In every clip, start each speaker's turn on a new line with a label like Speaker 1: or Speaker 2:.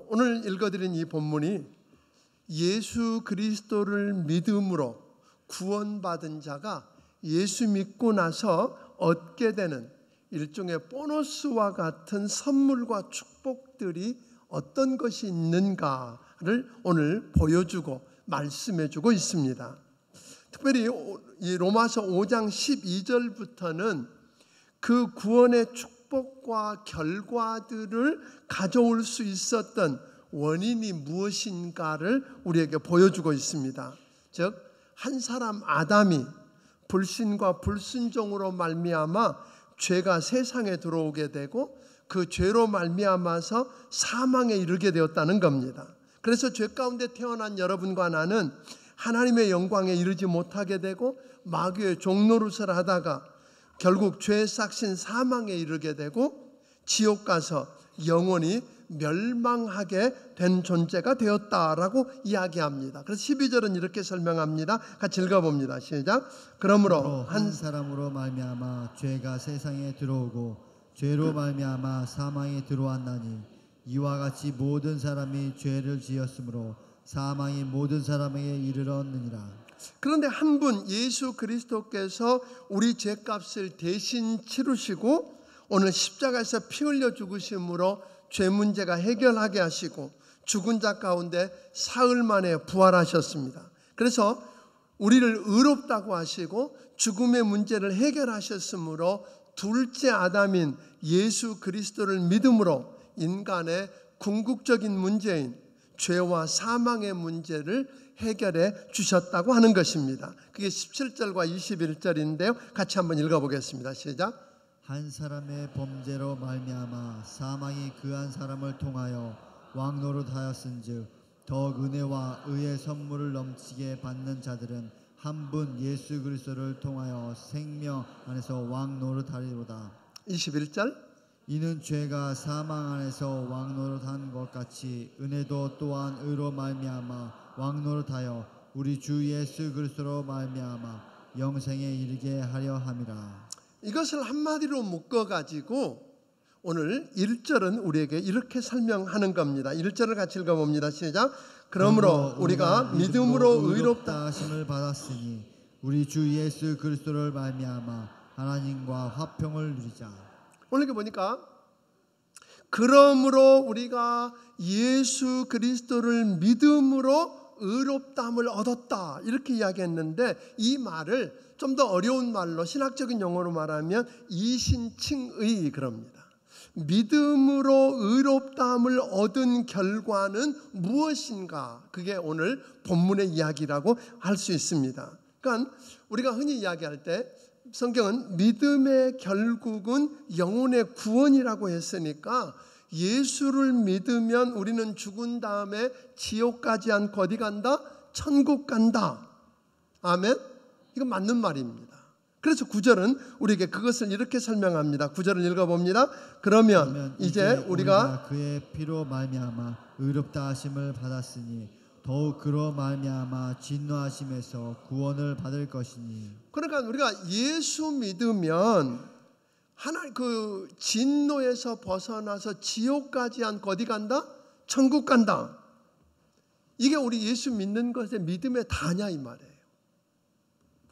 Speaker 1: 오늘 읽어드린 이 본문이 예수 그리스도를 믿음으로 구원받은 자가 예수 믿고 나서 얻게 되는 일종의 보너스와 같은 선물과 축복들이 어떤 것이 있는가를 오늘 보여주고 말씀해주고 있습니다. 특별히 이 로마서 5장 12절부터는 그 구원의 축복과 결과들을 가져올 수 있었던 원인이 무엇인가를 우리에게 보여주고 있습니다. 즉, 한 사람 아담이 불신과 불순종으로 말미암아 죄가 세상에 들어오게 되고 그 죄로 말미암아서 사망에 이르게 되었다는 겁니다. 그래서 죄 가운데 태어난 여러분과 나는 하나님의 영광에 이르지 못하게 되고 마귀의 종노릇을 하다가 결국 죄의 싹신 사망에 이르게 되고 지옥 가서 영원히 멸망하게 된 존재가 되었다라고 이야기합니다. 그래서 12절은 이렇게 설명합니다. 같이 읽어봅니다. 시작. 그러므로
Speaker 2: 한 사람으로 말미암아 죄가 세상에 들어오고 죄로 말미암아 사망이 들어왔나니 이와 같이 모든 사람이 죄를 지었으므로 사망이 모든 사람에게 이르렀느니라.
Speaker 1: 그런데 한 분 예수 그리스도께서 우리 죄값을 대신 치르시고 오늘 십자가에서 피 흘려 죽으심으로 죄 문제가 해결하게 하시고 죽은 자 가운데 사흘 만에 부활하셨습니다. 그래서 우리를 의롭다고 하시고 죽음의 문제를 해결하셨으므로 둘째 아담인 예수 그리스도를 믿음으로 인간의 궁극적인 문제인 죄와 사망의 문제를 해결해 주셨다고 하는 것입니다. 그게 17절과 21절인데요. 같이 한번 읽어보겠습니다. 시작.
Speaker 2: 한 사람의 범죄로 말미암아 사망이 그 한 사람을 통하여 왕노릇하였은즉 더욱 은혜와 의의 선물을 넘치게 받는 자들은 한 분 예수 그리스도를 통하여 생명 안에서 왕노릇하리로다.
Speaker 1: 21절.
Speaker 2: 이는 죄가 사망 안에서 왕노릇한 것 같이 은혜도 또한 의로 말미암아 왕노릇하여 우리 주 예수 그리스도로 말미암아 영생에 이르게 하려 함이라.
Speaker 1: 이것을 한마디로 묶어가지고 오늘 1절은 우리에게 이렇게 설명하는 겁니다. 1절을 같이 읽어봅니다. 시작. 그러므로 우리가 믿음으로 의롭다
Speaker 2: 하심을 받았으니 우리 주 예수 그리스도를 말미암아 하나님과 화평을 누리자.
Speaker 1: 오늘 보니까 그러므로 우리가 예수 그리스도를 믿음으로 의롭다함을 얻었다 이렇게 이야기했는데 이 말을 좀 더 어려운 말로 신학적인 용어로 말하면 이신칭의 그럽니다. 믿음으로 의롭다함을 얻은 결과는 무엇인가? 그게 오늘 본문의 이야기라고 할 수 있습니다. 그러니까 우리가 흔히 이야기할 때 성경은 믿음의 결국은 영혼의 구원이라고 했으니까 예수를 믿으면 우리는 죽은 다음에 지옥 가지 않고 어디 간다? 천국 간다. 아멘? 이건 맞는 말입니다. 그래서 9절은 우리에게 그것을 이렇게 설명합니다. 9절을 읽어봅니다. 그러면 이제 우리가
Speaker 2: 그의 피로 말미암아 의롭다 하심을 받았으니 더욱 그로 말미암아 진노하심에서 구원을 받을 것이니.
Speaker 1: 그러니까 우리가 예수 믿으면 하나님 그 진노에서 벗어나서 지옥 가지 않고 어디 간다? 천국 간다. 이게 우리 예수 믿는 것의 믿음의 다냐 이 말이에요.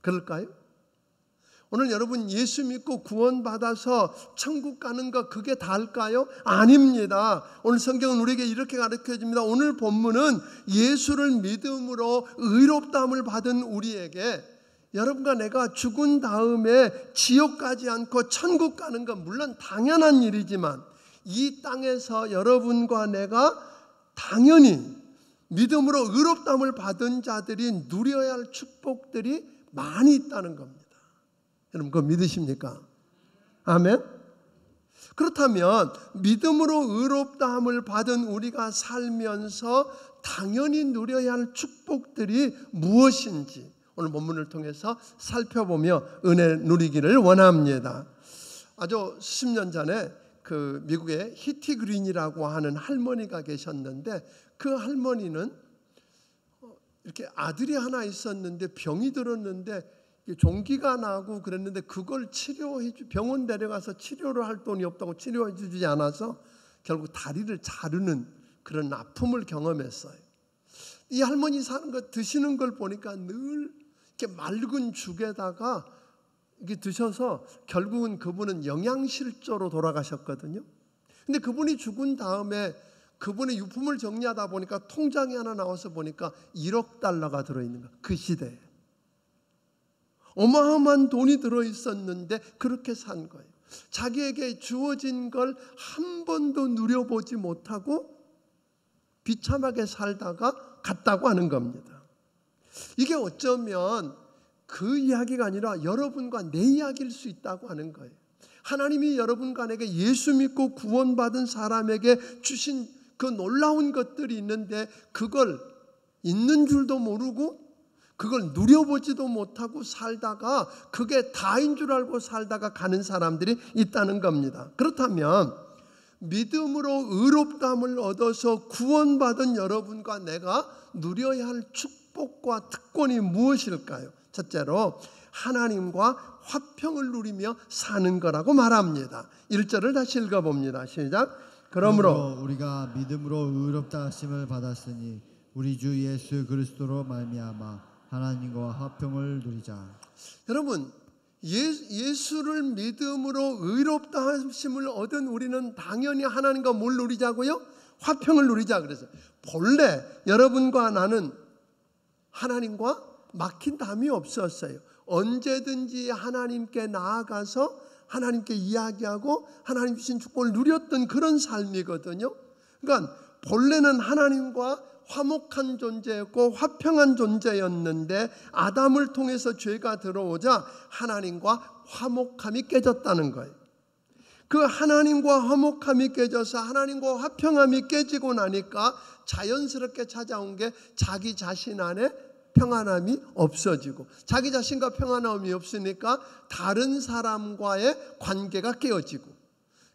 Speaker 1: 그럴까요? 오늘 여러분 예수 믿고 구원받아서 천국 가는 것 그게 다일까요? 아닙니다. 오늘 성경은 우리에게 이렇게 가르쳐 줍니다. 오늘 본문은 예수를 믿음으로 의롭다함을 받은 우리에게 여러분과 내가 죽은 다음에 지옥 가지 않고 천국 가는 건 물론 당연한 일이지만 이 땅에서 여러분과 내가 당연히 믿음으로 의롭다함을 받은 자들이 누려야 할 축복들이 많이 있다는 겁니다. 여러분 그거 믿으십니까? 아멘? 그렇다면 믿음으로 의롭다함을 받은 우리가 살면서 당연히 누려야 할 축복들이 무엇인지 오늘 본문을 통해서 살펴보며 은혜 누리기를 원합니다. 아주 수십 년 전에 그 미국의 히티 그린이라고 하는 할머니가 계셨는데 그 할머니는 이렇게 아들이 하나 있었는데 병이 들었는데 종기가 나고 그랬는데 그걸 병원 데려가서 치료를 할 돈이 없다고 치료해 주지 않아서 결국 다리를 자르는 그런 아픔을 경험했어요. 이 할머니 사는 거 드시는 걸 보니까 늘 이렇게 맑은 죽에다가 이게 드셔서 결국은 그분은 영양실조로 돌아가셨거든요. 근데 그분이 죽은 다음에 그분의 유품을 정리하다 보니까 통장이 하나 나와서 보니까 1억 달러가 들어있는 거예요. 그 시대에 어마어마한 돈이 들어있었는데 그렇게 산 거예요. 자기에게 주어진 걸 한 번도 누려보지 못하고 비참하게 살다가 갔다고 하는 겁니다. 이게 어쩌면 그 이야기가 아니라 여러분과 내 이야기일 수 있다고 하는 거예요. 하나님이 여러분간에게 예수 믿고 구원받은 사람에게 주신 그 놀라운 것들이 있는데 그걸 있는 줄도 모르고 그걸 누려보지도 못하고 살다가 그게 다인 줄 알고 살다가 가는 사람들이 있다는 겁니다. 그렇다면 믿음으로 의롭다함을 얻어서 구원받은 여러분과 내가 누려야 할 축복과 특권이 무엇일까요? 첫째로 하나님과 화평을 누리며 사는 거라고 말합니다. 1절을 다시 읽어봅니다. 시작. 그러므로
Speaker 2: 우리가 믿음으로 의롭다 하심을 받았으니 우리 주 예수 그리스도로 말미암아 하나님과 화평을 누리자.
Speaker 1: 여러분, 예수를 믿음으로 의롭다 하심을 얻은 우리는 당연히 하나님과 뭘 누리자고요? 화평을 누리자 그래서 본래 여러분과 나는 하나님과 막힌 담이 없었어요. 언제든지 하나님께 나아가서 하나님께 이야기하고 하나님 주신 축복을 누렸던 그런 삶이거든요. 그러니까 본래는 하나님과 화목한 존재였고 화평한 존재였는데 아담을 통해서 죄가 들어오자 하나님과 화목함이 깨졌다는 거예요. 그 하나님과 화목함이 깨져서 하나님과 화평함이 깨지고 나니까 자연스럽게 찾아온 게 자기 자신 안에 평안함이 없어지고 자기 자신과 평안함이 없으니까 다른 사람과의 관계가 깨어지고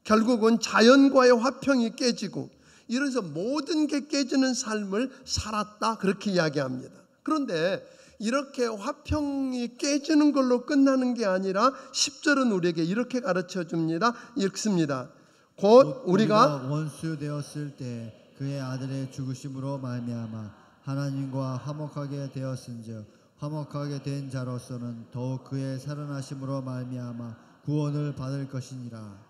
Speaker 1: 결국은 자연과의 화평이 깨지고 이래서 모든 게 깨지는 삶을 살았다 그렇게 이야기합니다. 그런데 이렇게 화평이 깨지는 걸로 끝나는 게 아니라 10절은 우리에게 이렇게 가르쳐 줍니다. 읽습니다. 곧 우리가
Speaker 2: 원수 되었을 때 그의 아들의 죽으심으로 말미암아 하나님과 화목하게 되었은즉 화목하게 된 자로서는 더욱 그의 살아나심으로 말미암아 구원을 받을 것이니라.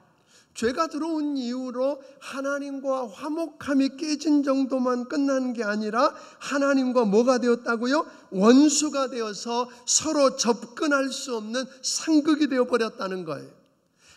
Speaker 1: 죄가 들어온 이후로 하나님과 화목함이 깨진 정도만 끝나는 게 아니라 하나님과 뭐가 되었다고요? 원수가 되어서 서로 접근할 수 없는 상극이 되어버렸다는 거예요.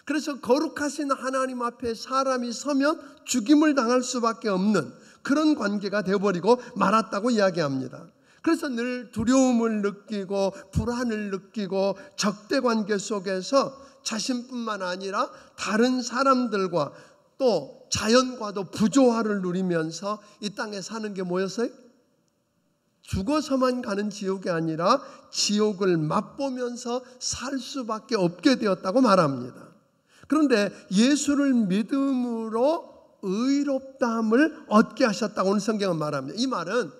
Speaker 1: 그래서 거룩하신 하나님 앞에 사람이 서면 죽임을 당할 수밖에 없는 그런 관계가 되어버리고 말았다고 이야기합니다. 그래서 늘 두려움을 느끼고 불안을 느끼고 적대관계 속에서 자신뿐만 아니라 다른 사람들과 또 자연과도 부조화를 누리면서 이 땅에 사는 게 뭐였어요? 죽어서만 가는 지옥이 아니라 지옥을 맛보면서 살 수밖에 없게 되었다고 말합니다. 그런데 예수를 믿음으로 의롭다함을 얻게 하셨다고 오늘 성경은 말합니다. 이 말은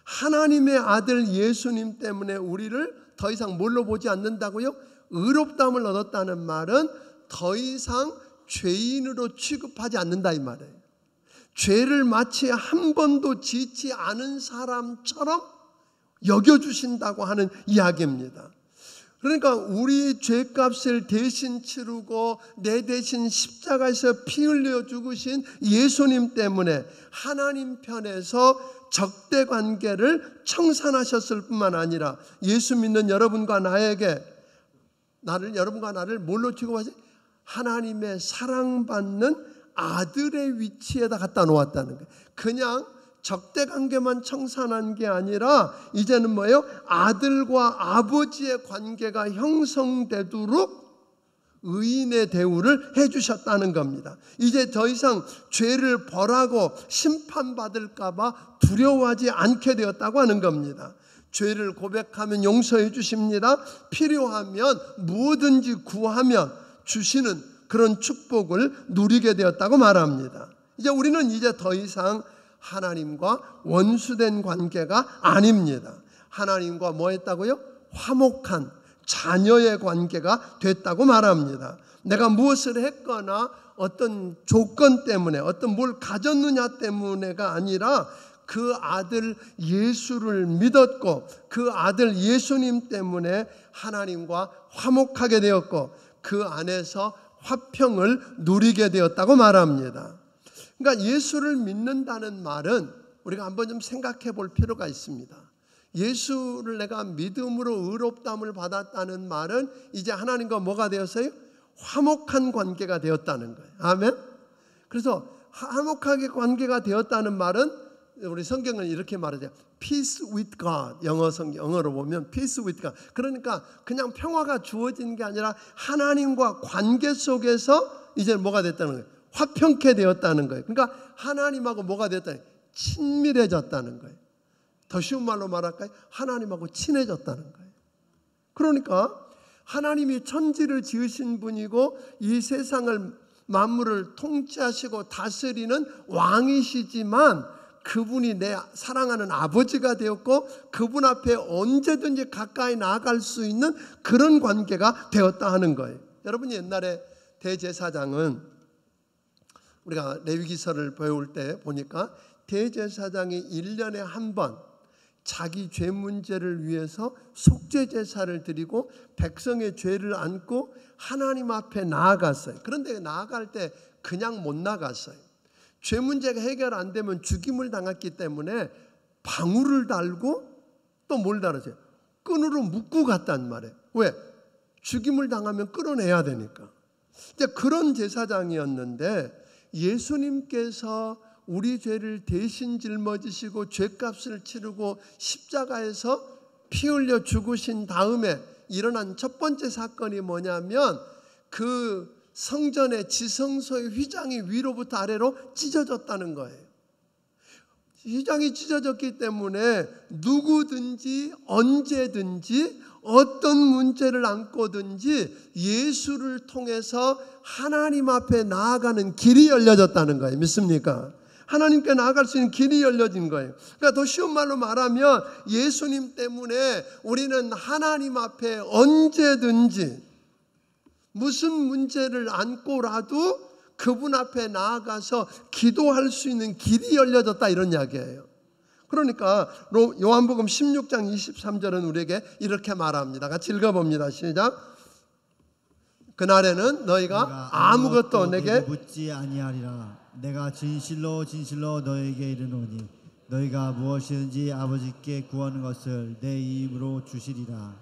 Speaker 1: 하나님의 아들 예수님 때문에 우리를 더 이상 뭘로 보지 않는다고요? 의롭다함을 얻었다는 말은 더 이상 죄인으로 취급하지 않는다 이 말이에요. 죄를 마치 한 번도 짓지 않은 사람처럼 여겨주신다고 하는 이야기입니다. 그러니까 우리 죄값을 대신 치르고 내 대신 십자가에서 피 흘려 죽으신 예수님 때문에 하나님 편에서 적대관계를 청산하셨을 뿐만 아니라 예수 믿는 여러분과 나에게 여러분과 나를 뭘로 취급하지? 하나님의 사랑받는 아들의 위치에다 갖다 놓았다는 거예요. 그냥 적대관계만 청산한 게 아니라 이제는 뭐예요? 아들과 아버지의 관계가 형성되도록 의인의 대우를 해주셨다는 겁니다. 이제 더 이상 죄를 벌하고 심판받을까 봐 두려워하지 않게 되었다고 하는 겁니다. 죄를 고백하면 용서해 주십니다. 필요하면 무엇든지 구하면 주시는 그런 축복을 누리게 되었다고 말합니다. 이제 우리는 이제 더 이상 하나님과 원수된 관계가 아닙니다. 하나님과 뭐 했다고요? 화목한 자녀의 관계가 됐다고 말합니다. 내가 무엇을 했거나 어떤 조건 때문에 어떤 뭘 가졌느냐 때문에가 아니라 그 아들 예수를 믿었고 그 아들 예수님 때문에 하나님과 화목하게 되었고 그 안에서 화평을 누리게 되었다고 말합니다. 그러니까 예수를 믿는다는 말은 우리가 한번 좀 생각해 볼 필요가 있습니다. 예수를 내가 믿음으로 의롭다함을 받았다는 말은 이제 하나님과 뭐가 되었어요? 화목한 관계가 되었다는 거예요. 아멘. 그래서 화목하게 관계가 되었다는 말은 우리 성경은 이렇게 말하죠. Peace with God. 영어로 보면 Peace with God. 그러니까 그냥 평화가 주어지는 게 아니라 하나님과 관계 속에서 이제 뭐가 됐다는 거예요? 화평케 되었다는 거예요. 그러니까 하나님하고 뭐가 됐다는 거예요? 친밀해졌다는 거예요. 더 쉬운 말로 말할까요? 하나님하고 친해졌다는 거예요. 그러니까 하나님이 천지를 지으신 분이고 이 세상을 만물을 통치하시고 다스리는 왕이시지만 그분이 내 사랑하는 아버지가 되었고 그분 앞에 언제든지 가까이 나아갈 수 있는 그런 관계가 되었다 하는 거예요. 여러분 옛날에 대제사장은 우리가 레위기서를 배울 때 보니까 대제사장이 1년에 한 번 자기 죄 문제를 위해서 속죄제사를 드리고 백성의 죄를 안고 하나님 앞에 나아갔어요. 그런데 나아갈 때 그냥 못 나갔어요. 죄 문제가 해결 안 되면 죽임을 당했기 때문에 방울을 달고 또 뭘 달았어요? 끈으로 묶고 갔단 말이에요. 왜? 죽임을 당하면 끌어내야 되니까. 이제 그런 제사장이었는데 예수님께서 우리 죄를 대신 짊어지시고 죄값을 치르고 십자가에서 피 흘려 죽으신 다음에 일어난 첫 번째 사건이 뭐냐면 그 성전의 지성소의 휘장이 위로부터 아래로 찢어졌다는 거예요. 휘장이 찢어졌기 때문에 누구든지 언제든지 어떤 문제를 안고든지 예수를 통해서 하나님 앞에 나아가는 길이 열려졌다는 거예요. 믿습니까? 하나님께 나아갈 수 있는 길이 열려진 거예요. 그러니까 더 쉬운 말로 말하면 예수님 때문에 우리는 하나님 앞에 언제든지 무슨 문제를 안고라도 그분 앞에 나아가서 기도할 수 있는 길이 열려졌다 이런 이야기예요. 그러니까 요한복음 16장 23절은 우리에게 이렇게 말합니다. 같이 읽어봅니다. 시작. 그날에는 너희가 아무것도 내게
Speaker 2: 묻지 아니하리라. 내가 진실로 진실로 너에게 이르노니 너희가 무엇이든지 아버지께 구하는 것을 내 이름으로 주시리라.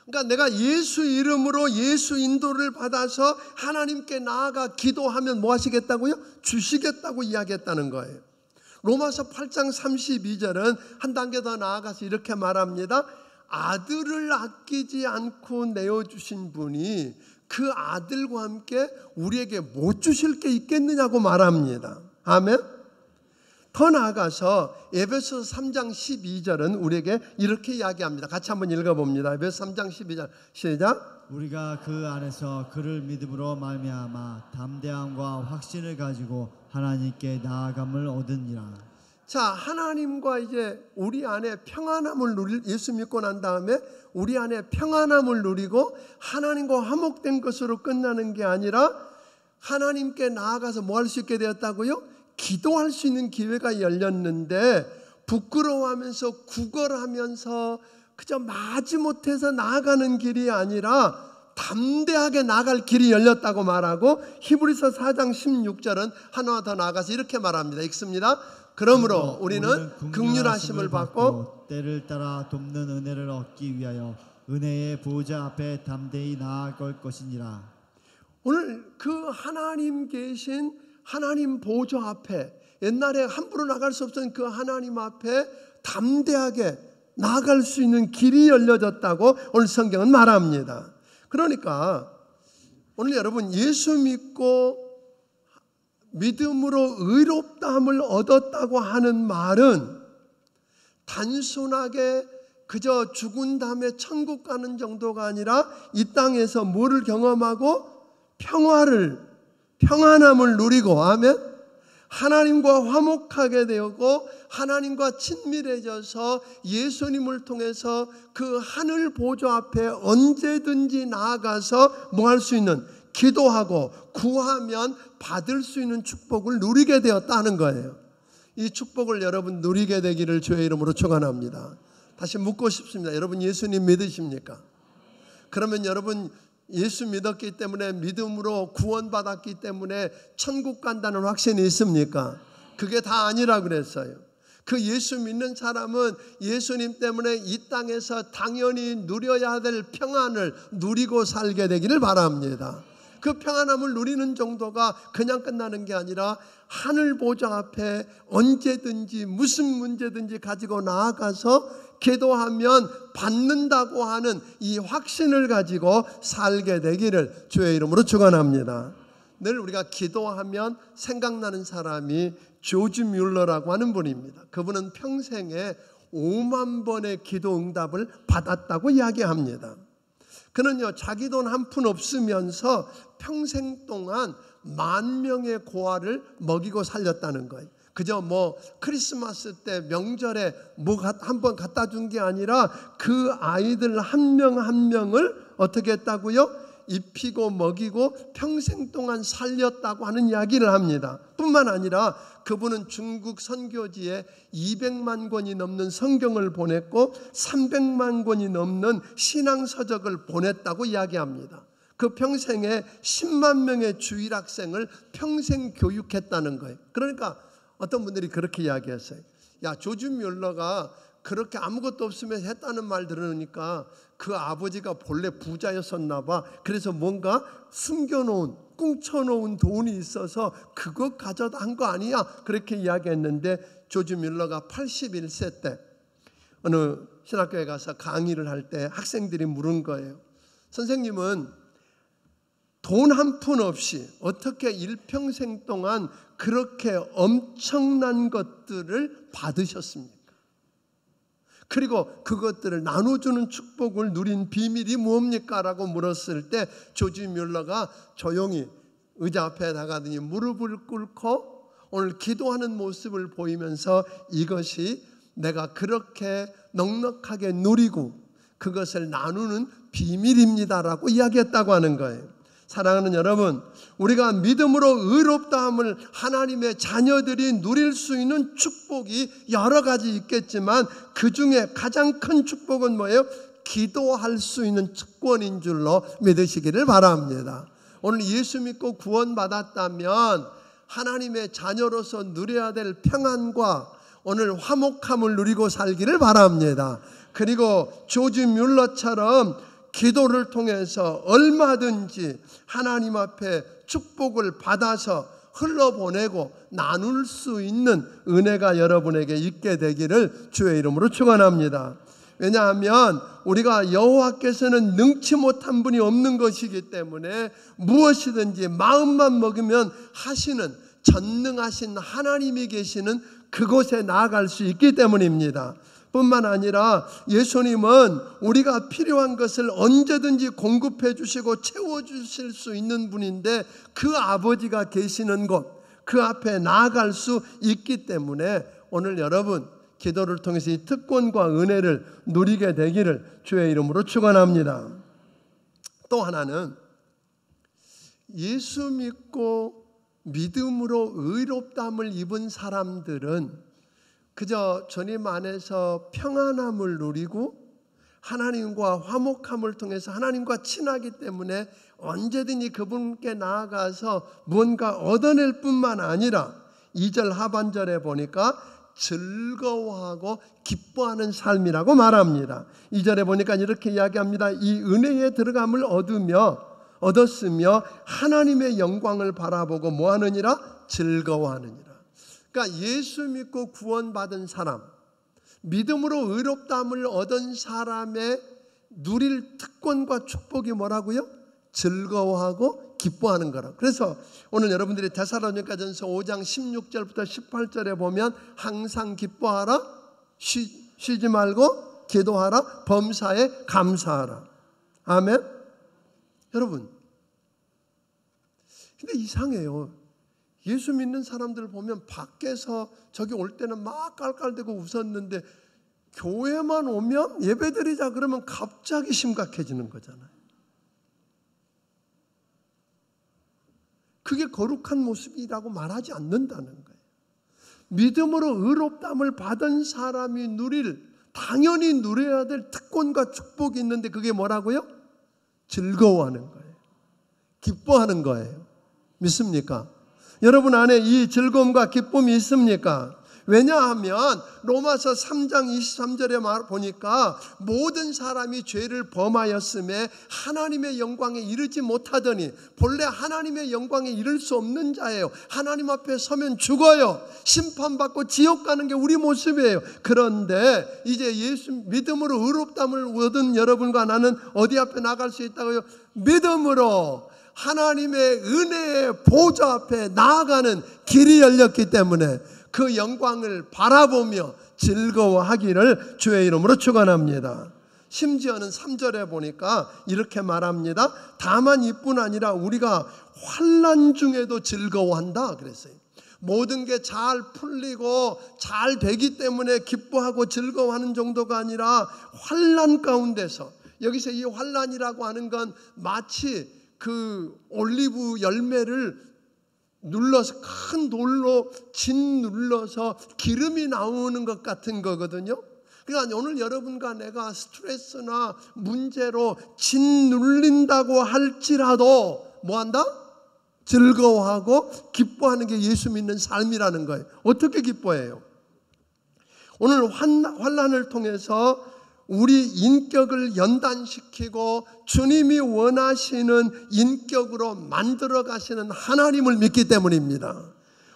Speaker 1: 그러니까 내가 예수 이름으로 예수 인도를 받아서 하나님께 나아가 기도하면 뭐 하시겠다고요? 주시겠다고 이야기했다는 거예요. 로마서 8장 32절은 한 단계 더 나아가서 이렇게 말합니다. 아들을 아끼지 않고 내어주신 분이 그 아들과 함께 우리에게 못 주실 게 있겠느냐고 말합니다. 아멘. 더 나아가서 에베소서 3장 12절은 우리에게 이렇게 이야기합니다. 같이 한번 읽어봅니다. 에베소 3장 12절 시작.
Speaker 2: 우리가 그 안에서 그를 믿음으로 말미암아 담대함과 확신을 가지고 하나님께 나아감을 얻으니라.
Speaker 1: 자, 하나님과 이제 우리 안에 평안함을 누릴, 예수 믿고 난 다음에 우리 안에 평안함을 누리고 하나님과 화목된 것으로 끝나는 게 아니라 하나님께 나아가서 뭐 할 수 있게 되었다고요? 기도할 수 있는 기회가 열렸는데 부끄러워하면서 구걸하면서 그저 마지못해서 나아가는 길이 아니라 담대하게 나아갈 길이 열렸다고 말하고 히브리서 4장 16절은 하나 더 나아가서 이렇게 말합니다. 읽습니다. 그러므로 우리는 긍휼하심을 받고
Speaker 2: 때를 따라 돕는 은혜를 얻기 위하여 은혜의 보좌 앞에 담대히 나아갈 것이니라.
Speaker 1: 오늘 그 하나님 계신 하나님 보좌 앞에 옛날에 함부로 나갈 수 없었던 그 하나님 앞에 담대하게 나아갈 수 있는 길이 열려졌다고 오늘 성경은 말합니다. 그러니까 오늘 여러분 예수 믿고 믿음으로 의롭다함을 얻었다고 하는 말은 단순하게 그저 죽은 다음에 천국 가는 정도가 아니라 이 땅에서 뭐를 경험하고 평안함을 누리고 아멘. 하나님과 화목하게 되고 하나님과 친밀해져서 예수님을 통해서 그 하늘 보좌 앞에 언제든지 나아가서 뭐 할 수 있는 기도하고 구하면 받을 수 있는 축복을 누리게 되었다는 거예요. 이 축복을 여러분 누리게 되기를 주의 이름으로 축원합니다. 다시 묻고 싶습니다. 여러분 예수님 믿으십니까? 그러면 여러분 예수 믿었기 때문에, 믿음으로 구원받았기 때문에 천국 간다는 확신이 있습니까? 그게 다 아니라 그랬어요. 그 예수 믿는 사람은 예수님 때문에 이 땅에서 당연히 누려야 될 평안을 누리고 살게 되기를 바랍니다. 그 평안함을 누리는 정도가 그냥 끝나는 게 아니라 하늘 보좌 앞에 언제든지 무슨 문제든지 가지고 나아가서 기도하면 받는다고 하는 이 확신을 가지고 살게 되기를 주의 이름으로 축원합니다. 늘 우리가 기도하면 생각나는 사람이 조지 뮬러라고 하는 분입니다. 그분은 평생에 5만 번의 기도 응답을 받았다고 이야기합니다. 그는요, 자기 돈 한 푼 없으면서 평생 동안 10,000명의 고아를 먹이고 살렸다는 거예요. 그저 크리스마스 때 명절에 한 번 갖다 준 게 아니라 그 아이들 한 명 한 명을 어떻게 했다고요? 입히고 먹이고 평생 동안 살렸다고 하는 이야기를 합니다. 뿐만 아니라 그분은 중국 선교지에 200만 권이 넘는 성경을 보냈고 300만 권이 넘는 신앙서적을 보냈다고 이야기합니다. 그 평생에 10만 명의 주일 학생을 평생 교육했다는 거예요. 그러니까 어떤 분들이 그렇게 이야기했어요. 야, 조지 뮬러가 그렇게 아무것도 없으면 했다는 말 들으니까 그 아버지가 본래 부자였었나 봐. 그래서 뭔가 숨겨놓은, 꿍쳐놓은 돈이 있어서 그거 가져다 한 거 아니야? 그렇게 이야기했는데 조지 뮬러가 81세 때 어느 신학교에 가서 강의를 할 때 학생들이 물은 거예요. 선생님은 돈 한 푼 없이 어떻게 일평생 동안 그렇게 엄청난 것들을 받으셨습니까? 그리고 그것들을 나눠주는 축복을 누린 비밀이 뭡니까? 라고 물었을 때 조지 뮬러가 조용히 의자 앞에 나가더니 무릎을 꿇고 오늘 기도하는 모습을 보이면서 이것이 내가 그렇게 넉넉하게 누리고 그것을 나누는 비밀입니다라고 이야기했다고 하는 거예요. 사랑하는 여러분, 우리가 믿음으로 의롭다함을 하나님의 자녀들이 누릴 수 있는 축복이 여러 가지 있겠지만 그 중에 가장 큰 축복은 뭐예요? 기도할 수 있는 특권인 줄로 믿으시기를 바랍니다. 오늘 예수 믿고 구원받았다면 하나님의 자녀로서 누려야 될 평안과 오늘 화목함을 누리고 살기를 바랍니다. 그리고 조지 뮬러처럼 기도를 통해서 얼마든지 하나님 앞에 축복을 받아서 흘러보내고 나눌 수 있는 은혜가 여러분에게 있게 되기를 주의 이름으로 축원합니다. 왜냐하면 우리가 여호와께서는 능치 못한 분이 없는 것이기 때문에 무엇이든지 마음만 먹으면 하시는 전능하신 하나님이 계시는 그곳에 나아갈 수 있기 때문입니다. 뿐만 아니라 예수님은 우리가 필요한 것을 언제든지 공급해 주시고 채워주실 수 있는 분인데 그 아버지가 계시는 곳, 그 앞에 나아갈 수 있기 때문에 오늘 여러분 기도를 통해서 이 특권과 은혜를 누리게 되기를 주의 이름으로 축원합니다. 또 하나는 예수 믿고 믿음으로 의롭다함을 입은 사람들은 그저 주님 안에서 평안함을 누리고 하나님과 화목함을 통해서 하나님과 친하기 때문에 언제든지 그분께 나아가서 무언가 얻어낼 뿐만 아니라 2절 하반절에 보니까 즐거워하고 기뻐하는 삶이라고 말합니다. 2절에 보니까 이렇게 이야기합니다. 이 은혜에 들어감을 얻었으며 하나님의 영광을 바라보고 뭐하느니라? 즐거워하느니라. 그러니까 예수 믿고 구원받은 사람, 믿음으로 의롭다함을 얻은 사람의 누릴 특권과 축복이 뭐라고요? 즐거워하고 기뻐하는 거라고. 그래서 오늘 여러분들이 데살로니가전서 5장 16절부터 18절에 보면 항상 기뻐하라, 쉬지 말고 기도하라, 범사에 감사하라. 아멘. 여러분, 근데 이상해요. 예수 믿는 사람들 보면 밖에서 저기 올 때는 막 깔깔대고 웃었는데 교회만 오면 예배드리자 그러면 갑자기 심각해지는 거잖아요. 그게 거룩한 모습이라고 말하지 않는다는 거예요. 믿음으로 의롭다함을 받은 사람이 당연히 누려야 될 특권과 축복이 있는데 그게 뭐라고요? 즐거워하는 거예요. 기뻐하는 거예요. 믿습니까? 여러분 안에 이 즐거움과 기쁨이 있습니까? 왜냐하면 로마서 3장 23절에 보니까 모든 사람이 죄를 범하였음에 하나님의 영광에 이르지 못하더니 본래 하나님의 영광에 이를 수 없는 자예요. 하나님 앞에 서면 죽어요. 심판받고 지옥 가는 게 우리 모습이에요. 그런데 이제 예수 믿음으로 의롭다함을 얻은 여러분과 나는 어디 앞에 나갈 수 있다고요? 믿음으로 하나님의 은혜의 보좌 앞에 나아가는 길이 열렸기 때문에 그 영광을 바라보며 즐거워하기를 주의 이름으로 축원합니다. 심지어는 3절에 보니까 이렇게 말합니다. 다만 이뿐 아니라 우리가 환난 중에도 즐거워한다 그랬어요. 모든 게 잘 풀리고 잘 되기 때문에 기뻐하고 즐거워하는 정도가 아니라 환난 가운데서, 여기서 이 환난이라고 하는 건 마치 그 올리브 열매를 눌러서 큰 돌로 짓눌러서 기름이 나오는 것 같은 거거든요. 그러니까 오늘 여러분과 내가 스트레스나 문제로 짓눌린다고 할지라도 뭐한다? 즐거워하고 기뻐하는 게 예수 믿는 삶이라는 거예요. 어떻게 기뻐해요? 오늘 환난을 통해서 우리 인격을 연단시키고 주님이 원하시는 인격으로 만들어 가시는 하나님을 믿기 때문입니다.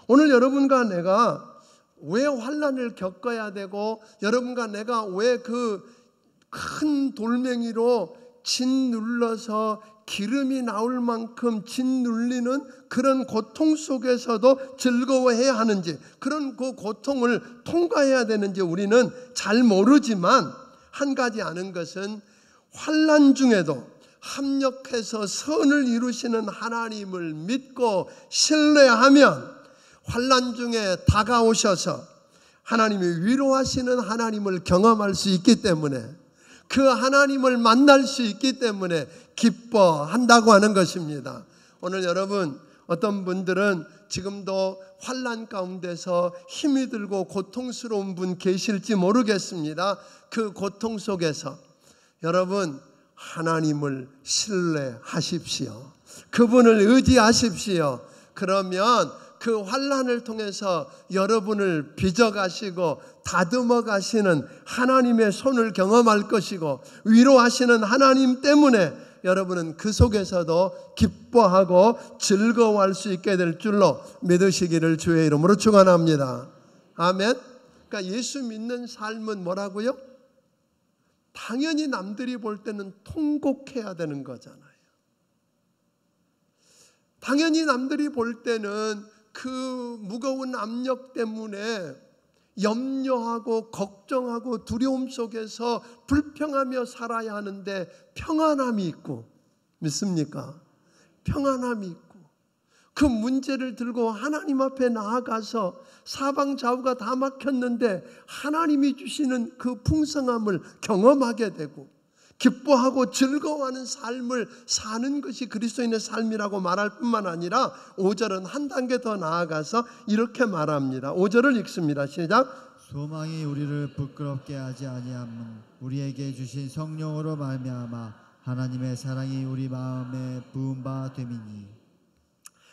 Speaker 1: 오늘 여러분과 내가 왜 환난을 겪어야 되고 여러분과 내가 왜 그 큰 돌멩이로 짓눌러서 기름이 나올 만큼 짓눌리는 그런 고통 속에서도 즐거워해야 하는지, 그런 그 고통을 통과해야 되는지 우리는 잘 모르지만 한 가지 아는 것은 환난 중에도 합력해서 선을 이루시는 하나님을 믿고 신뢰하면 환난 중에 다가오셔서 하나님이 위로하시는 하나님을 경험할 수 있기 때문에, 그 하나님을 만날 수 있기 때문에 기뻐한다고 하는 것입니다. 오늘 여러분, 어떤 분들은 지금도 환난 가운데서 힘이 들고 고통스러운 분 계실지 모르겠습니다. 그 고통 속에서 여러분 하나님을 신뢰하십시오. 그분을 의지하십시오. 그러면 그 환난을 통해서 여러분을 빚어가시고 다듬어 가시는 하나님의 손을 경험할 것이고, 위로하시는 하나님 때문에 여러분은 그 속에서도 기뻐하고 즐거워할 수 있게 될 줄로 믿으시기를 주의 이름으로 축원합니다. 아멘. 그러니까 예수 믿는 삶은 뭐라고요? 당연히 남들이 볼 때는 통곡해야 되는 거잖아요. 당연히 남들이 볼 때는 그 무거운 압력 때문에 염려하고 걱정하고 두려움 속에서 불평하며 살아야 하는데 평안함이 있고, 믿습니까? 평안함이 있고 그 문제를 들고 하나님 앞에 나아가서 사방 좌우가 다 막혔는데 하나님이 주시는 그 풍성함을 경험하게 되고 기뻐하고 즐거워하는 삶을 사는 것이 그리스도인의 삶이라고 말할 뿐만 아니라 5절은 한 단계 더 나아가서 이렇게 말합니다. 5절을 읽습니다. 시작.
Speaker 2: 소망이 우리를 부끄럽게 하지 아니함은 우리에게 주신 성령으로 말미암아 하나님의 사랑이 우리 마음에 부은 바 됨이니.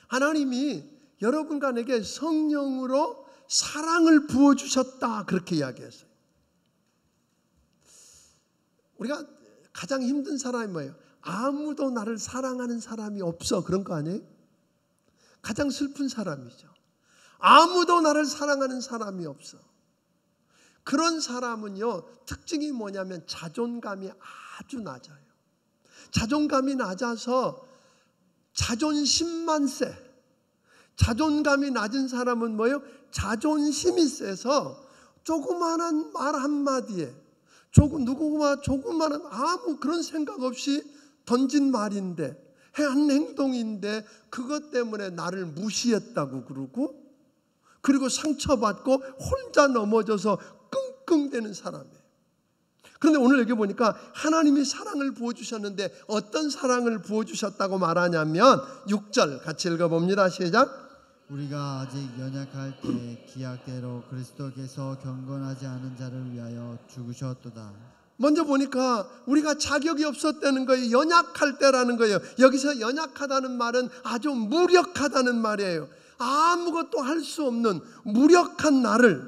Speaker 2: 하나님이
Speaker 1: 여러분과 내게 성령으로 사랑을 부어주셨다, 그렇게 이야기했어요. 우리가 가장 힘든 사람이 뭐예요? 아무도 나를 사랑하는 사람이 없어, 그런 거 아니에요? 가장 슬픈 사람이죠. 아무도 나를 사랑하는 사람이 없어. 그런 사람은요, 특징이 뭐냐면 자존감이 아주 낮아요. 자존감이 낮아서 자존심만 세. 자존감이 낮은 사람은 뭐예요? 자존심이 세서 조그마한 말 한마디에 누구와 조그마한 아무 그런 생각 없이 던진 말인데, 한 행동인데 그것 때문에 나를 무시했다고 그러고, 그리고 상처받고 혼자 넘어져서 끙끙대는 사람이에요. 그런데 오늘 여기 보니까 하나님이 사랑을 부어주셨는데 어떤 사랑을 부어주셨다고 말하냐면 6절 같이 읽어봅니다. 시작.
Speaker 2: 우리가 아직 연약할 때 기약대로 그리스도께서 경건하지 않은 자를 위하여 죽으셨도다.
Speaker 1: 먼저 보니까 우리가 자격이 없었다는 거예요. 연약할 때라는 거예요. 여기서 연약하다는 말은 아주 무력하다는 말이에요. 아무것도 할 수 없는 무력한 나를,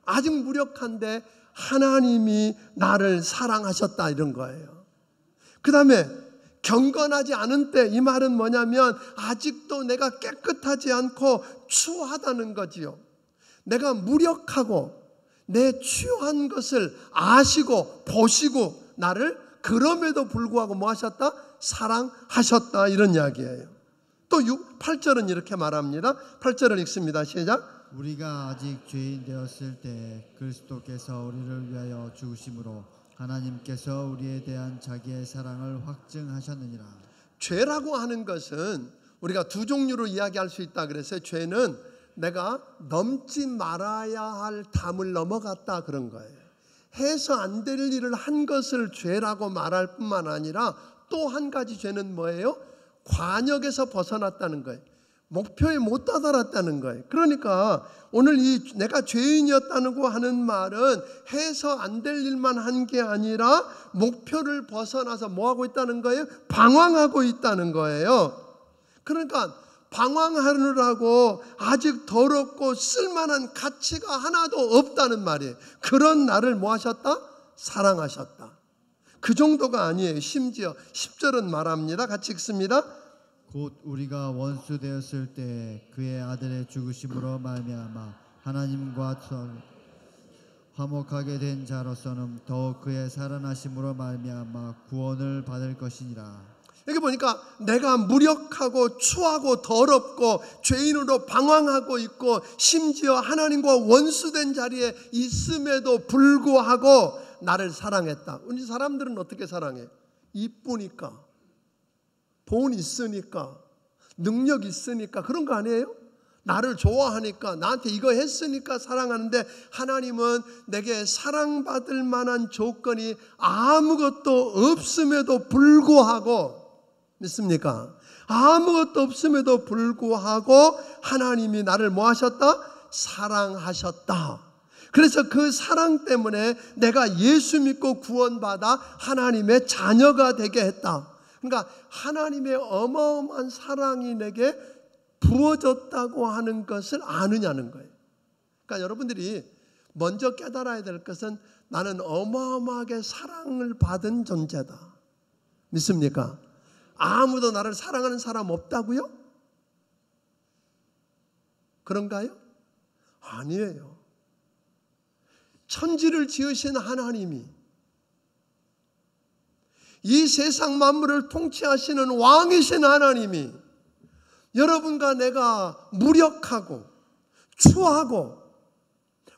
Speaker 1: 아직 무력한데 하나님이 나를 사랑하셨다 이런 거예요. 그 다음에 경건하지 않은 때, 이 말은 뭐냐면 아직도 내가 깨끗하지 않고 추하다는 거지요. 내가 무력하고 내 추한 것을 아시고 보시고 나를 그럼에도 불구하고 뭐 하셨다? 사랑하셨다 이런 이야기예요. 또 8절은 이렇게 말합니다. 8절을 읽습니다. 시작.
Speaker 2: 우리가 아직 죄인 되었을 때 그리스도께서 우리를 위하여 죽으심으로 하나님께서 우리에 대한 자기의 사랑을 확증하셨느니라.
Speaker 1: 죄라고 하는 것은 우리가 두 종류로 이야기할 수 있다 그랬어요. 죄는 내가 넘지 말아야 할 담을 넘어갔다 그런 거예요. 해서 안 될 일을 한 것을 죄라고 말할 뿐만 아니라 또 한 가지 죄는 뭐예요? 관역에서 벗어났다는 거예요. 목표에 못 다다랐다는 거예요. 그러니까 오늘 이 내가 죄인이었다고 하는 말은 해서 안 될 일만 한 게 아니라 목표를 벗어나서 뭐 하고 있다는 거예요? 방황하고 있다는 거예요. 그러니까 방황하느라고 아직 더럽고 쓸만한 가치가 하나도 없다는 말이에요. 그런 나를 뭐 하셨다? 사랑하셨다. 그 정도가 아니에요. 심지어 10절은 말합니다. 같이 읽습니다.
Speaker 2: 곧 우리가 원수 되었을 때 그의 아들의 죽으심으로 말미암아 하나님과 화목하게 된 자로서는 더욱 그의 살아나심으로 말미암아 구원을 받을 것이니라.
Speaker 1: 여기 보니까 내가 무력하고 추하고 더럽고 죄인으로 방황하고 있고 심지어 하나님과 원수된 자리에 있음에도 불구하고 나를 사랑했다. 우리 사람들은 어떻게 사랑해? 이쁘니까, 돈 있으니까, 능력 있으니까 그런 거 아니에요? 나를 좋아하니까, 나한테 이거 했으니까 사랑하는데 하나님은 내게 사랑받을 만한 조건이 아무것도 없음에도 불구하고, 믿습니까? 아무것도 없음에도 불구하고 하나님이 나를 뭐 하셨다? 사랑하셨다. 그래서 그 사랑 때문에 내가 예수 믿고 구원받아 하나님의 자녀가 되게 했다. 그러니까 하나님의 어마어마한 사랑이 내게 부어졌다고 하는 것을 아느냐는 거예요. 그러니까 여러분들이 먼저 깨달아야 될 것은 나는 어마어마하게 사랑을 받은 존재다. 믿습니까? 아무도 나를 사랑하는 사람 없다고요? 그런가요? 아니에요. 천지를 지으신 하나님이, 이 세상 만물을 통치하시는 왕이신 하나님이 여러분과 내가 무력하고 추하고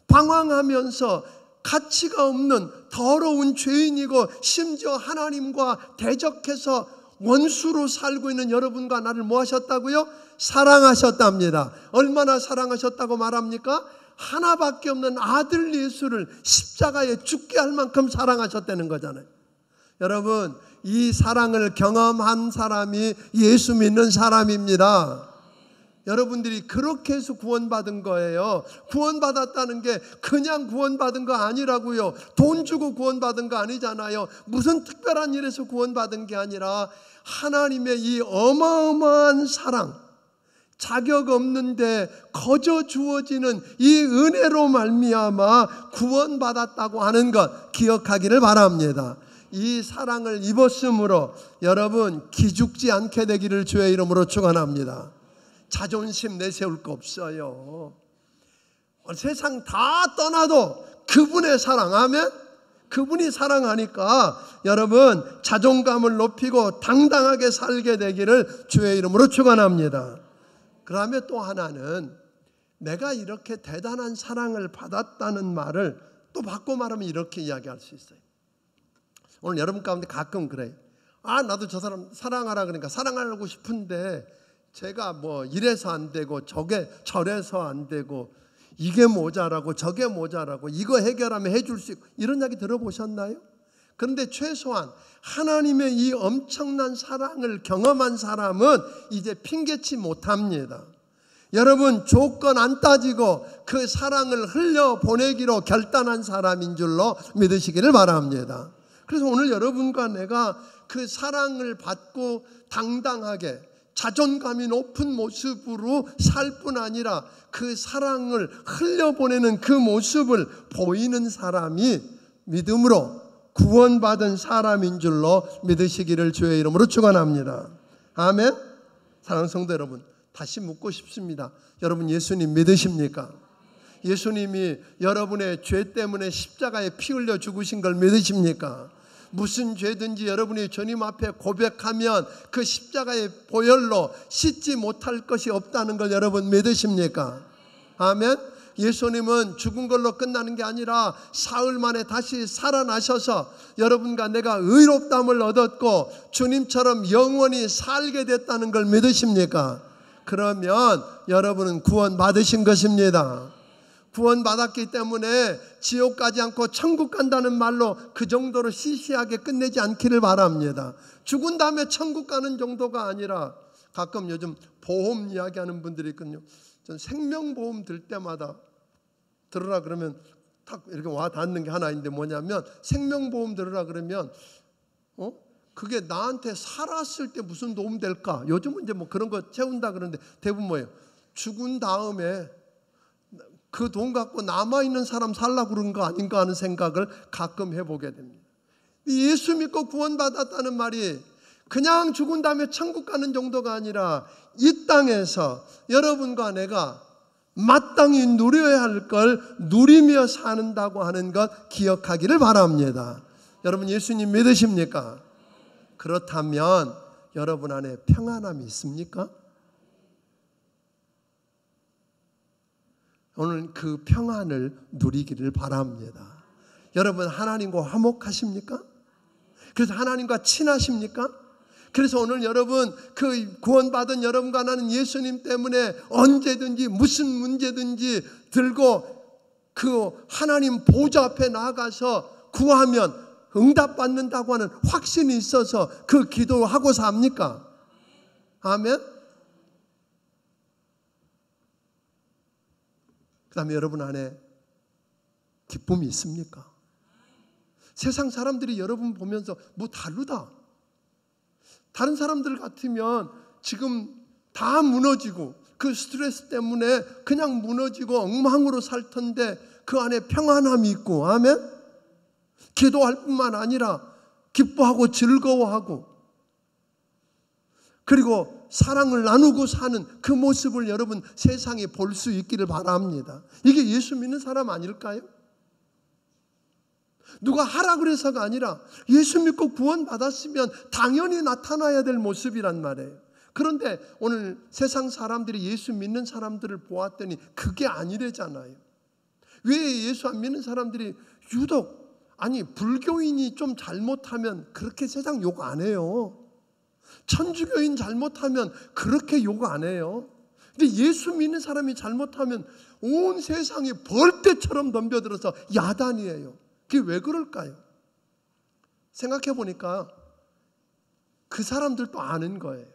Speaker 1: 방황하면서 가치가 없는 더러운 죄인이고 심지어 하나님과 대적해서 원수로 살고 있는 여러분과 나를 뭐 하셨다고요? 사랑하셨답니다. 얼마나 사랑하셨다고 말합니까? 하나밖에 없는 아들 예수를 십자가에 죽게 할 만큼 사랑하셨다는 거잖아요. 여러분, 이 사랑을 경험한 사람이 예수 믿는 사람입니다. 여러분들이 그렇게 해서 구원받은 거예요. 구원받았다는 게 그냥 구원받은 거 아니라고요. 돈 주고 구원받은 거 아니잖아요. 무슨 특별한 일에서 구원받은 게 아니라 하나님의 이 어마어마한 사랑, 자격 없는데 거저 주어지는 이 은혜로 말미암아 구원받았다고 하는 것 기억하기를 바랍니다. 이 사랑을 입었으므로 여러분 기죽지 않게 되기를 주의 이름으로 축원합니다. 자존심 내세울 거 없어요. 세상 다 떠나도 그분의 사랑, 아멘? 그분이 사랑하니까 여러분 자존감을 높이고 당당하게 살게 되기를 주의 이름으로 축원합니다. 그다음에 또 하나는 내가 이렇게 대단한 사랑을 받았다는 말을 또 바꿔 말하면 이렇게 이야기할 수 있어요. 오늘 여러분 가운데 가끔 그래요. 아, 나도 저 사람 사랑하라 그러니까 사랑하고 싶은데 제가 뭐 이래서 안 되고 저래서 안 되고 이게 모자라고 저게 모자라고 이거 해결하면 해줄 수 있고 이런 이야기 들어보셨나요? 그런데 최소한 하나님의 이 엄청난 사랑을 경험한 사람은 이제 핑계치 못합니다. 여러분, 조건 안 따지고 그 사랑을 흘려보내기로 결단한 사람인 줄로 믿으시기를 바랍니다. 그래서 오늘 여러분과 내가 그 사랑을 받고 당당하게 자존감이 높은 모습으로 살 뿐 아니라 그 사랑을 흘려보내는 그 모습을 보이는 사람이 믿음으로 구원받은 사람인 줄로 믿으시기를 주의 이름으로 축원합니다. 아멘. 사랑하는 성도 여러분, 다시 묻고 싶습니다. 여러분 예수님 믿으십니까? 예수님이 여러분의 죄 때문에 십자가에 피 흘려 죽으신 걸 믿으십니까? 무슨 죄든지 여러분이 주님 앞에 고백하면 그 십자가의 보혈로 씻지 못할 것이 없다는 걸 여러분 믿으십니까? 아멘. 예수님은 죽은 걸로 끝나는 게 아니라 사흘 만에 다시 살아나셔서 여러분과 내가 의롭다함을 얻었고 주님처럼 영원히 살게 됐다는 걸 믿으십니까? 그러면 여러분은 구원 받으신 것입니다. 구원 받았기 때문에 지옥 가지 않고 천국 간다는 말로 그 정도로 시시하게 끝내지 않기를 바랍니다. 죽은 다음에 천국 가는 정도가 아니라 가끔 요즘 보험 이야기하는 분들이 있거든요. 전 생명보험 들 때마다 들으라 그러면 딱 이렇게 와 닿는 게 하나 있는데 뭐냐면 생명보험 들으라 그러면 그게 나한테 살았을 때 무슨 도움 될까? 요즘은 이제 뭐 그런 거 채운다 그러는데 대부분 뭐예요? 죽은 다음에 그 돈 갖고 남아있는 사람 살라고 그런 거 아닌가 하는 생각을 가끔 해보게 됩니다. 예수 믿고 구원받았다는 말이 그냥 죽은 다음에 천국 가는 정도가 아니라 이 땅에서 여러분과 내가 마땅히 누려야 할 걸 누리며 사는다고 하는 것 기억하기를 바랍니다. 여러분 예수님 믿으십니까? 그렇다면 여러분 안에 평안함이 있습니까? 오늘 그 평안을 누리기를 바랍니다. 여러분 하나님과 화목하십니까? 그래서 하나님과 친하십니까? 그래서 오늘 여러분 그 구원받은 여러분과 나는 예수님 때문에 언제든지 무슨 문제든지 들고 그 하나님 보좌 앞에 나가서 구하면 응답받는다고 하는 확신이 있어서 그 기도하고 삽니까? 아멘. 그 다음에 여러분 안에 기쁨이 있습니까? 세상 사람들이 여러분 보면서 뭐 다르다. 다른 사람들 같으면 지금 다 무너지고 그 스트레스 때문에 그냥 무너지고 엉망으로 살 텐데 그 안에 평안함이 있고, 아멘? 기도할 뿐만 아니라 기뻐하고 즐거워하고 그리고 사랑을 나누고 사는 그 모습을 여러분 세상에 볼 수 있기를 바랍니다. 이게 예수 믿는 사람 아닐까요? 누가 하라 그래서가 아니라 예수 믿고 구원 받았으면 당연히 나타나야 될 모습이란 말이에요. 그런데 오늘 세상 사람들이 예수 믿는 사람들을 보았더니 그게 아니래잖아요. 왜 예수 안 믿는 사람들이 유독 불교인이 좀 잘못하면 그렇게 세상 욕 안 해요. 천주교인 잘못하면 그렇게 욕 안 해요. 근데 예수 믿는 사람이 잘못하면 온 세상이 벌떼처럼 덤벼들어서 야단이에요. 그게 왜 그럴까요? 생각해 보니까 그 사람들도 아는 거예요.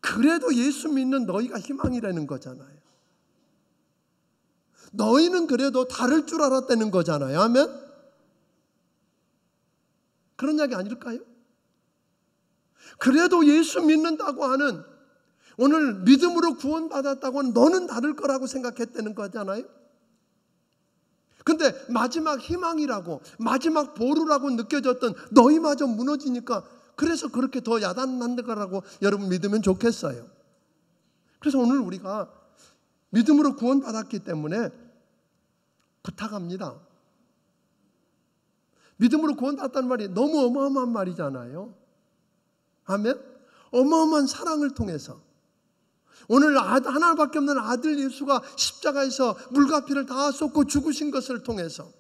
Speaker 1: 그래도 예수 믿는 너희가 희망이라는 거잖아요. 너희는 그래도 다를 줄 알았다는 거잖아요. 아멘? 그런 이야기 아닐까요? 그래도 예수 믿는다고 하는 오늘 믿음으로 구원받았다고 하는 너는 다를 거라고 생각했다는 거잖아요. 근데 마지막 희망이라고 마지막 보루라고 느껴졌던 너희마저 무너지니까 그래서 그렇게 더 야단난다 거라고 여러분 믿으면 좋겠어요. 그래서 오늘 우리가 믿음으로 구원받았기 때문에 부탁합니다. 믿음으로 구원받았다는 말이 너무 어마어마한 말이잖아요. 아멘? 어마어마한 사랑을 통해서 오늘 하나밖에 없는 아들 예수가 십자가에서 물과 피를 다 쏟고 죽으신 것을 통해서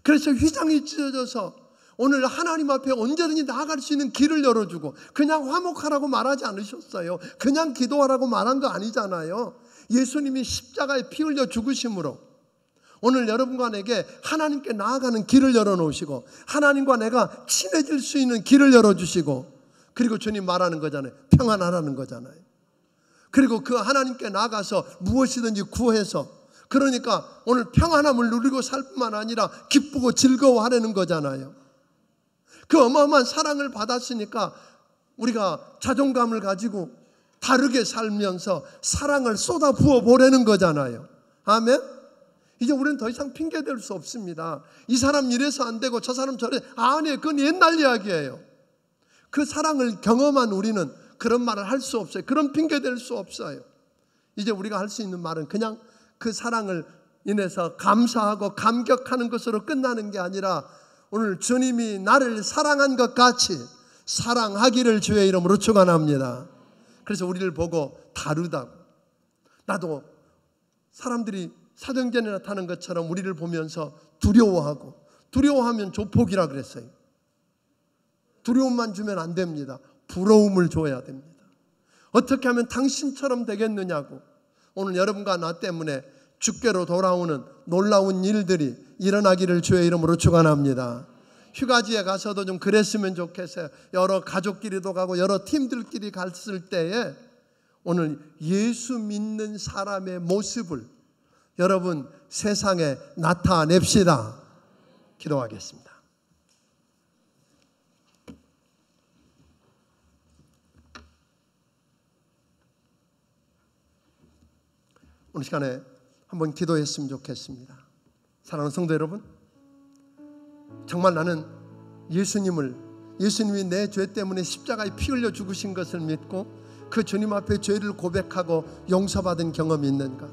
Speaker 1: 그래서 휘장이 찢어져서 오늘 하나님 앞에 언제든지 나아갈 수 있는 길을 열어주고 그냥 화목하라고 말하지 않으셨어요. 그냥 기도하라고 말한 거 아니잖아요. 예수님이 십자가에 피 흘려 죽으심으로 오늘 여러분과 내게 하나님께 나아가는 길을 열어놓으시고 하나님과 내가 친해질 수 있는 길을 열어주시고, 그리고 주님 말하는 거잖아요. 평안하라는 거잖아요. 그리고 그 하나님께 나아가서 무엇이든지 구해서, 그러니까 오늘 평안함을 누리고 살 뿐만 아니라 기쁘고 즐거워하려는 거잖아요. 그 어마어마한 사랑을 받았으니까 우리가 자존감을 가지고 다르게 살면서 사랑을 쏟아 부어 보려는 거잖아요. 아멘? 이제 우리는 더 이상 핑계 댈 수 없습니다. 이 사람 이래서 안 되고 저 사람 저래. 아니에요. 그건 옛날 이야기예요. 그 사랑을 경험한 우리는 그런 말을 할 수 없어요. 그런 핑계 댈 수 없어요. 이제 우리가 할 수 있는 말은 그냥 그 사랑을 인해서 감사하고 감격하는 것으로 끝나는 게 아니라 오늘 주님이 나를 사랑한 것 같이 사랑하기를 주의 이름으로 축원합니다. 그래서 우리를 보고 다르다고, 나도 사람들이 사도행전에 나타난 것처럼 우리를 보면서 두려워하고, 두려워하면 조폭이라 그랬어요. 두려움만 주면 안 됩니다. 부러움을 줘야 됩니다. 어떻게 하면 당신처럼 되겠느냐고, 오늘 여러분과 나 때문에 주께로 돌아오는 놀라운 일들이 일어나기를 주의 이름으로 축원합니다. 휴가지에 가서도 좀 그랬으면 좋겠어요. 여러 가족끼리도 가고 여러 팀들끼리 갔을 때에 오늘 예수 믿는 사람의 모습을 여러분 세상에 나타냅시다. 기도하겠습니다. 오늘 시간에 한번 기도했으면 좋겠습니다. 사랑하는 성도 여러분, 정말 나는 예수님이 내 죄 때문에 십자가에 피 흘려 죽으신 것을 믿고 그 주님 앞에 죄를 고백하고 용서받은 경험이 있는가?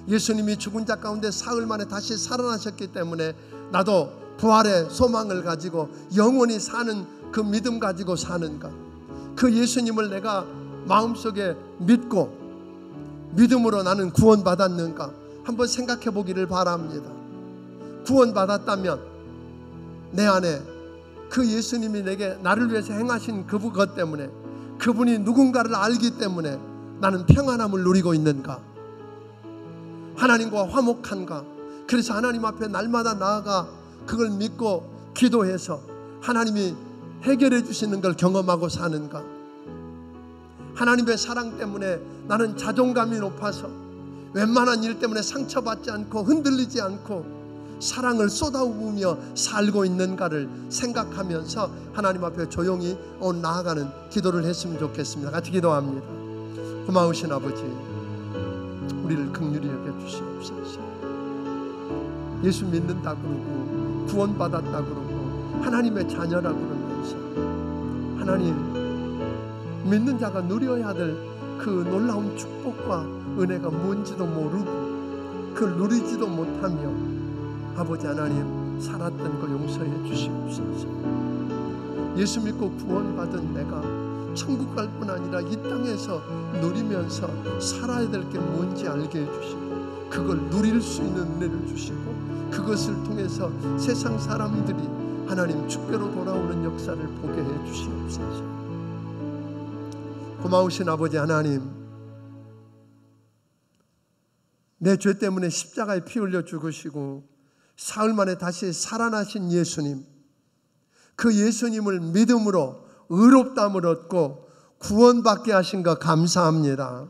Speaker 1: 예수님이 죽은 자 가운데 사흘 만에 다시 살아나셨기 때문에 나도 부활의 소망을 가지고 영원히 사는 그 믿음 가지고 사는가? 그 예수님을 내가 마음속에 믿고 믿음으로 나는 구원받았는가? 한번 생각해 보기를 바랍니다. 구원받았다면 내 안에 그 예수님이 내게 나를 위해서 행하신 그것 때문에, 그분이 누군가를 알기 때문에 나는 평안함을 누리고 있는가? 하나님과 화목한가? 그래서 하나님 앞에 날마다 나아가 그걸 믿고 기도해서 하나님이 해결해 주시는 걸 경험하고 사는가? 하나님의 사랑 때문에 나는 자존감이 높아서 웬만한 일 때문에 상처받지 않고 흔들리지 않고 사랑을 쏟아부으며 살고 있는가를 생각하면서 하나님 앞에 조용히 나아가는 기도를 했으면 좋겠습니다. 같이 기도합니다. 고마우신 아버지, 우리를 긍휼히 여겨주시옵소서. 예수 믿는다고 그러고 구원받았다고 그러고 하나님의 자녀라고 그러면서 하나님, 믿는 자가 누려야 될 그 놀라운 축복과 은혜가 뭔지도 모르고 그걸 누리지도 못하며 아버지 하나님 살았던 거 용서해 주시옵소서. 예수 믿고 구원받은 내가 천국 갈 뿐 아니라 이 땅에서 누리면서 살아야 될 게 뭔지 알게 해주시고 그걸 누릴 수 있는 은혜를 주시고 그것을 통해서 세상 사람들이 하나님 주께로 돌아오는 역사를 보게 해 주시옵소서. 고마우신 아버지 하나님, 내 죄 때문에 십자가에 피 흘려 죽으시고 사흘 만에 다시 살아나신 예수님, 그 예수님을 믿음으로 의롭다함을 얻고 구원받게 하신 것 감사합니다.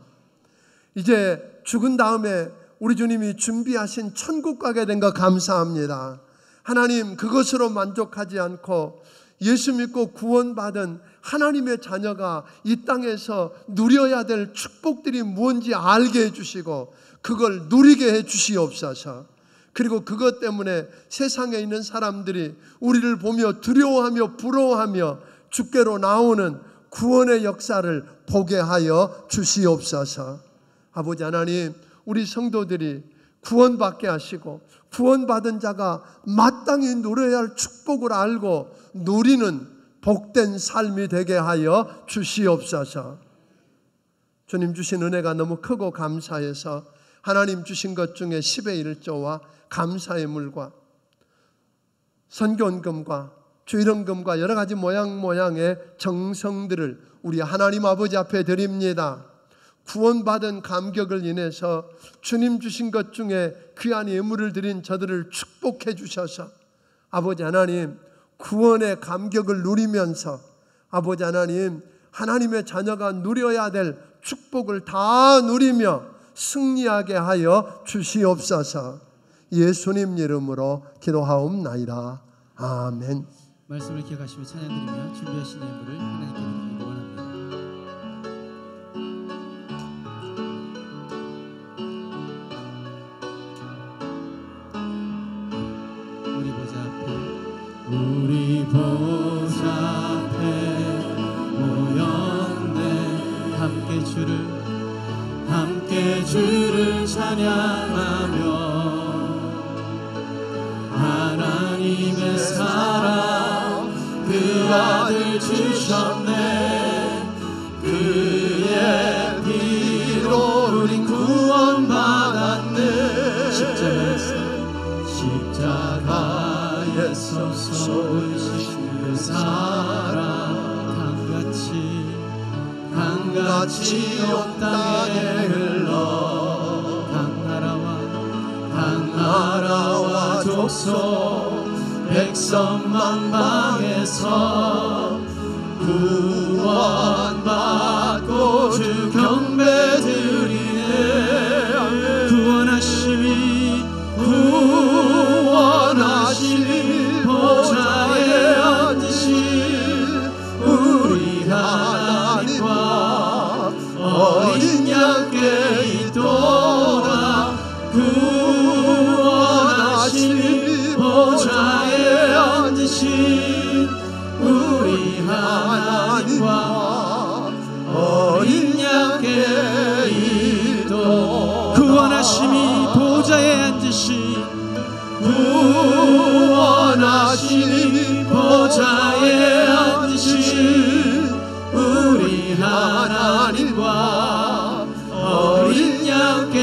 Speaker 1: 이제 죽은 다음에 우리 주님이 준비하신 천국 가게 된 것 감사합니다. 하나님, 그것으로 만족하지 않고 예수 믿고 구원받은 하나님의 자녀가 이 땅에서 누려야 될 축복들이 뭔지 알게 해주시고 그걸 누리게 해주시옵소서. 그리고 그것 때문에 세상에 있는 사람들이 우리를 보며 두려워하며 부러워하며 주께로 나오는 구원의 역사를 보게 하여 주시옵소서. 아버지 하나님, 우리 성도들이 구원받게 하시고 구원받은 자가 마땅히 누려야 할 축복을 알고 누리는 복된 삶이 되게 하여 주시옵소서. 주님 주신 은혜가 너무 크고 감사해서 하나님 주신 것 중에 10의 1조와 감사의 물과 선교원금과 주일원금과 여러 가지 모양의 정성들을 우리 하나님 아버지 앞에 드립니다. 구원받은 감격을 인해서 주님 주신 것 중에 귀한 예물을 드린 저들을 축복해 주셔서 아버지 하나님 구원의 감격을 누리면서 아버지 하나님 하나님의 자녀가 누려야 될 축복을 다 누리며 승리하게 하여 주시옵소서. 예수님 이름으로 기도하옵나이다. 아멘.
Speaker 3: 말씀을 기억하시며 찬양드리며 준비하신 예물을 하나님께 드리기 원합니다. 우리 보좌 앞에 모였네. 함께 주를 찬양하며 하나님의 사랑 그 아들 주셨네. 그의 피로 우린 구원받았네. 십자가에서 쏟으신 그 사랑 강같이 온 땅에 흘러 각 나라와 족속 백성 만방에서 구원받고 주 경배 드리네. 구원하시니 보좌에 앉으신 우리 하나님과 어린 양께 있도다. 구원하시니 보좌에 앉으신 우리 하나님과 어린 양께 있도다. 구원하시니 보좌에 앉으신 보좌에 앉으신 우리 하나님과 어린 양께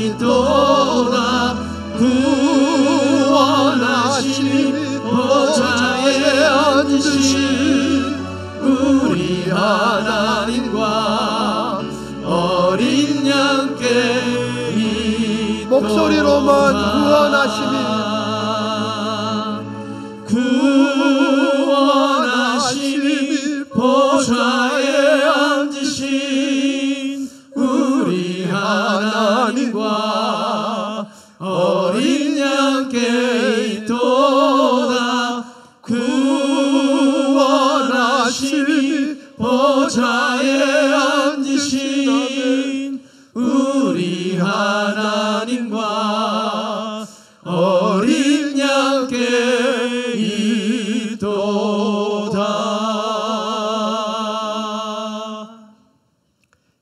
Speaker 3: 있도다. 구원하시니 보좌에 앉으신 우리 하나님과 어린 양께 있도다.
Speaker 1: 목소리로만 구원하시니
Speaker 3: 보좌에 앉으신 우리 하나님과 어린 양께 있도다. 구원하시니 보좌에 앉으신 우리 하나님과 어린 양께 있도다.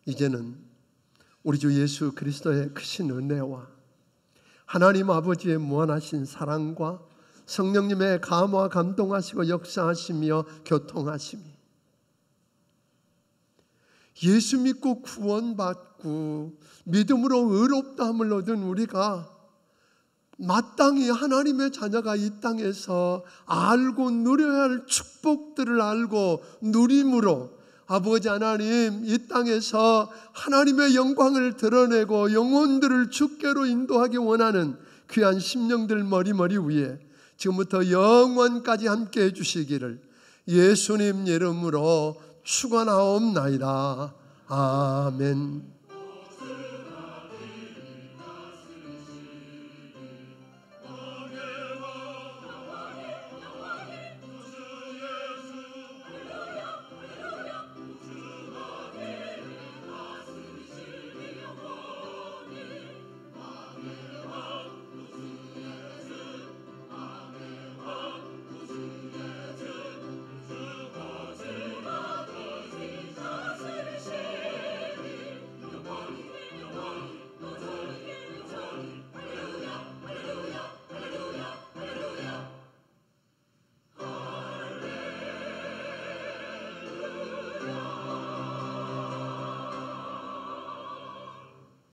Speaker 1: 이제는 우리 주 예수 그리스도의 크신 은혜와 하나님 아버지의 무한하신 사랑과 성령님의 감화 감동하시고 역사하시며 교통하심이 예수 믿고 구원받고 믿음으로 의롭다함을 얻은 우리가 마땅히 하나님의 자녀가 이 땅에서 알고 누려야 할 축복들을 알고 누림으로 아버지 하나님 이 땅에서 하나님의 영광을 드러내고 영혼들을 주께로 인도하기 원하는 귀한 심령들 머리 위에 지금부터 영원까지 함께 해주시기를 예수님 이름으로 축원하옵나이다. 아멘.